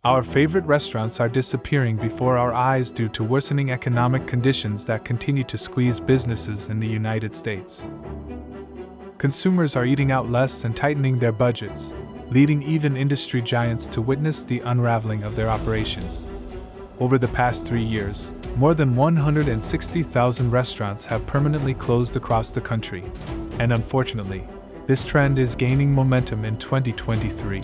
Our favorite restaurants are disappearing before our eyes due to worsening economic conditions that continue to squeeze businesses in the United States. Consumers are eating out less and tightening their budgets, leading even industry giants to witness the unraveling of their operations. Over the past 3 years, more than 160,000 restaurants have permanently closed across the country, and unfortunately, this trend is gaining momentum in 2023.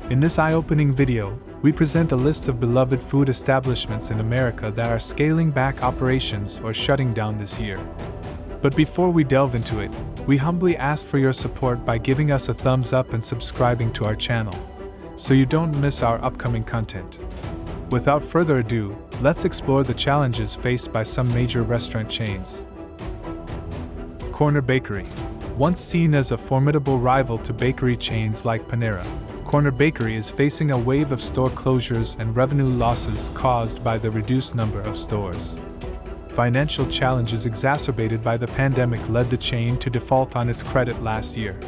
In this eye-opening video, we present a list of beloved food establishments in America that are scaling back operations or shutting down this year. But before we delve into it, we humbly ask for your support by giving us a thumbs up and subscribing to our channel, so you don't miss our upcoming content. Without further ado, let's explore the challenges faced by some major restaurant chains. Corner Bakery. Once seen as a formidable rival to bakery chains like Panera, Corner Bakery is facing a wave of store closures and revenue losses caused by the reduced number of stores. Financial challenges exacerbated by the pandemic led the chain to default on its credit last year.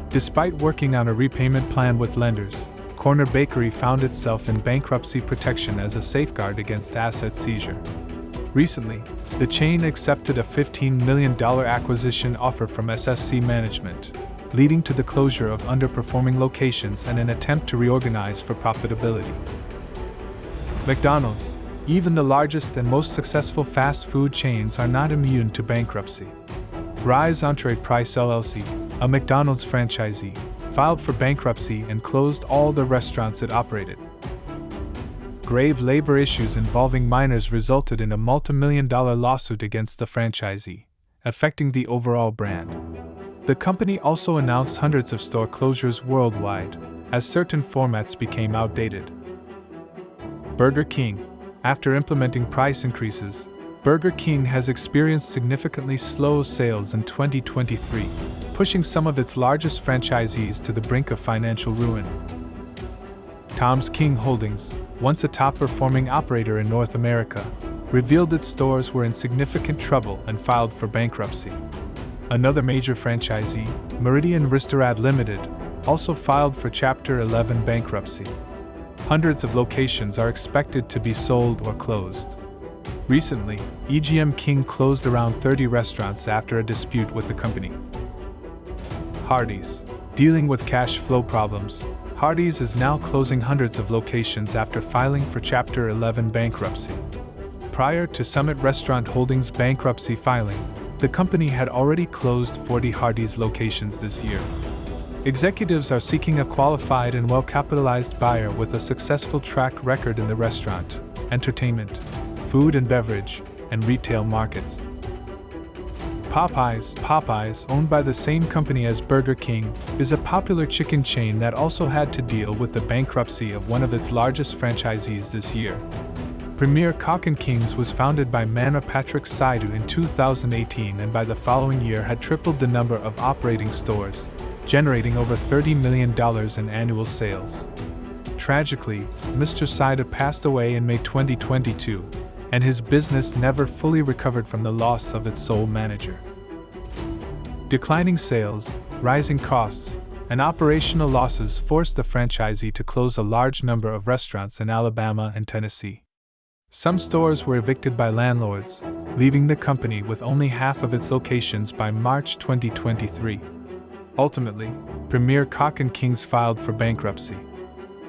Despite working on a repayment plan with lenders, Corner Bakery found itself in bankruptcy protection as a safeguard against asset seizure. Recently, the chain accepted a $15 million acquisition offer from SSC Management, leading to the closure of underperforming locations and an attempt to reorganize for profitability. McDonald's. Even the largest and most successful fast food chains are not immune to bankruptcy. Rise Entree Price LLC, a McDonald's franchisee, filed for bankruptcy and closed all the restaurants it operated. Grave labor issues involving miners resulted in a multi-million-dollar lawsuit against the franchisee, affecting the overall brand. The company also announced hundreds of store closures worldwide, as certain formats became outdated. Burger King. After implementing price increases, Burger King has experienced significantly slow sales in 2023, pushing some of its largest franchisees to the brink of financial ruin. Tom's King Holdings, once a top-performing operator in North America, revealed its stores were in significant trouble and filed for bankruptcy. Another major franchisee, Meridian Restaurant Limited, also filed for Chapter 11 bankruptcy. Hundreds of locations are expected to be sold or closed. Recently, EGM King closed around 30 restaurants after a dispute with the company. Hardee's. Dealing with cash flow problems, Hardee's is now closing hundreds of locations after filing for Chapter 11 bankruptcy. Prior to Summit Restaurant Holdings' bankruptcy filing, the company had already closed 40 Hardee's locations this year. Executives are seeking a qualified and well-capitalized buyer with a successful track record in the restaurant, entertainment, food and beverage, and retail markets. Popeyes, owned by the same company as Burger King, is a popular chicken chain that also had to deal with the bankruptcy of one of its largest franchisees this year. Premier Cock & Kings was founded by Manna Patrick Saidu in 2018 and by the following year had tripled the number of operating stores, generating over $30 million in annual sales. Tragically, Mr. Saidu passed away in May 2022, and his business never fully recovered from the loss of its sole manager. Declining sales, rising costs, and operational losses forced the franchisee to close a large number of restaurants in Alabama and Tennessee. Some stores were evicted by landlords, leaving the company with only half of its locations by March 2023. Ultimately, Premier Cock & Kings filed for bankruptcy.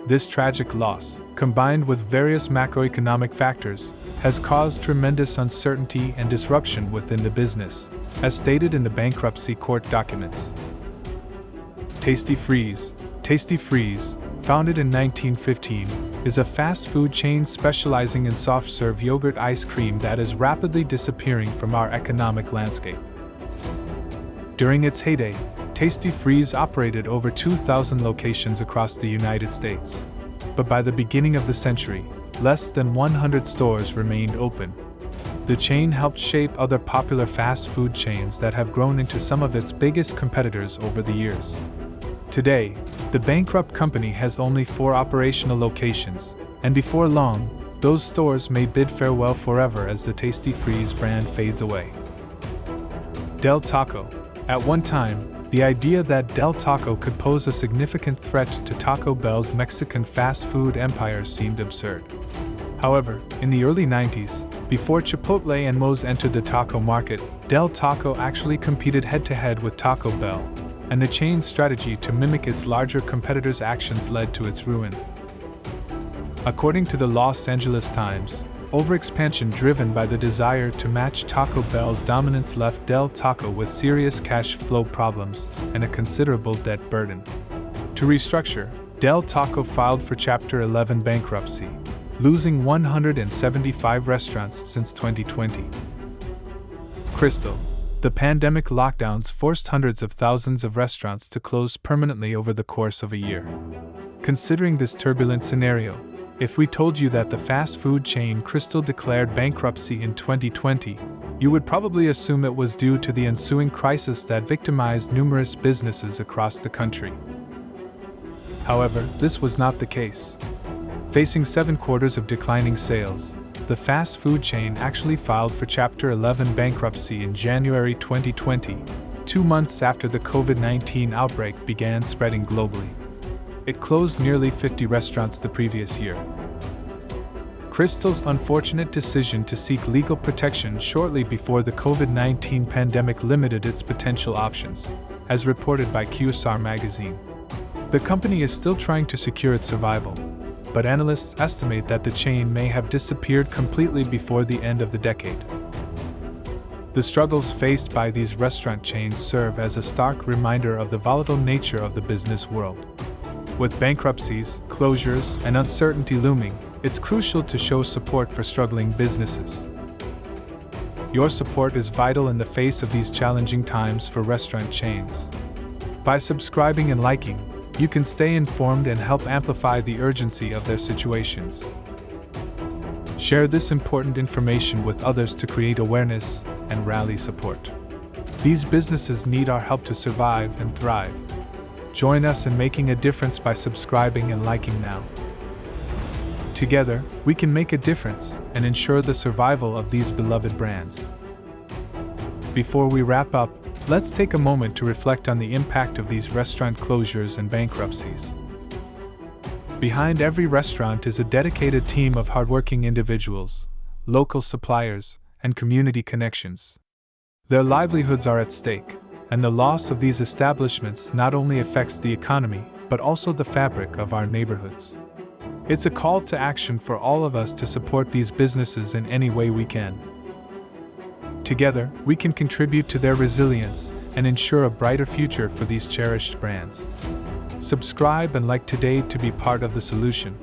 This tragic loss, combined with various macroeconomic factors, has caused tremendous uncertainty and disruption within the business, as stated in the bankruptcy court documents. Tasty Freeze. Tasty Freeze, founded in 1915, is a fast food chain specializing in soft-serve yogurt ice cream that is rapidly disappearing from our economic landscape. During its heyday, Tasty Freeze operated over 2,000 locations across the United States. But by the beginning of the century, less than 100 stores remained open. The chain helped shape other popular fast food chains that have grown into some of its biggest competitors over the years. Today, the bankrupt company has only 4 operational locations, and before long, those stores may bid farewell forever as the Tasty Freeze brand fades away. Del Taco. At one time, The idea that Del Taco could pose a significant threat to Taco Bell's Mexican fast food empire seemed absurd. However, in the early 90s, before Chipotle and Moe's entered the taco market, Del Taco actually competed head-to-head with Taco Bell, and the chain's strategy to mimic its larger competitors' actions led to its ruin. According to the Los Angeles Times, overexpansion driven by the desire to match Taco Bell's dominance left Del Taco with serious cash flow problems and a considerable debt burden. To restructure, Del Taco filed for Chapter 11 bankruptcy, losing 175 restaurants since 2020. Crystal. The pandemic lockdowns forced hundreds of thousands of restaurants to close permanently over the course of a year. Considering this turbulent scenario, if we told you that the fast food chain Crystal declared bankruptcy in 2020, you would probably assume it was due to the ensuing crisis that victimized numerous businesses across the country. However, this was not the case. Facing 7 quarters of declining sales, the fast food chain actually filed for Chapter 11 bankruptcy in January 2020, 2 months after the COVID-19 outbreak began spreading globally. It closed nearly 50 restaurants the previous year. Crystal's unfortunate decision to seek legal protection shortly before the COVID-19 pandemic limited its potential options, as reported by QSR magazine. The company is still trying to secure its survival, but analysts estimate that the chain may have disappeared completely before the end of the decade. The struggles faced by these restaurant chains serve as a stark reminder of the volatile nature of the business world. With bankruptcies, closures, and uncertainty looming, it's crucial to show support for struggling businesses. Your support is vital in the face of these challenging times for restaurant chains. By subscribing and liking, you can stay informed and help amplify the urgency of their situations. Share this important information with others to create awareness and rally support. These businesses need our help to survive and thrive. Join us in making a difference by subscribing and liking now. Together, we can make a difference and ensure the survival of these beloved brands. Before we wrap up, let's take a moment to reflect on the impact of these restaurant closures and bankruptcies. Behind every restaurant is a dedicated team of hardworking individuals, local suppliers, and community connections. Their livelihoods are at stake, and the loss of these establishments not only affects the economy, but also the fabric of our neighborhoods. It's a call to action for all of us to support these businesses in any way we can. Together, we can contribute to their resilience and ensure a brighter future for these cherished brands. Subscribe and like today to be part of the solution.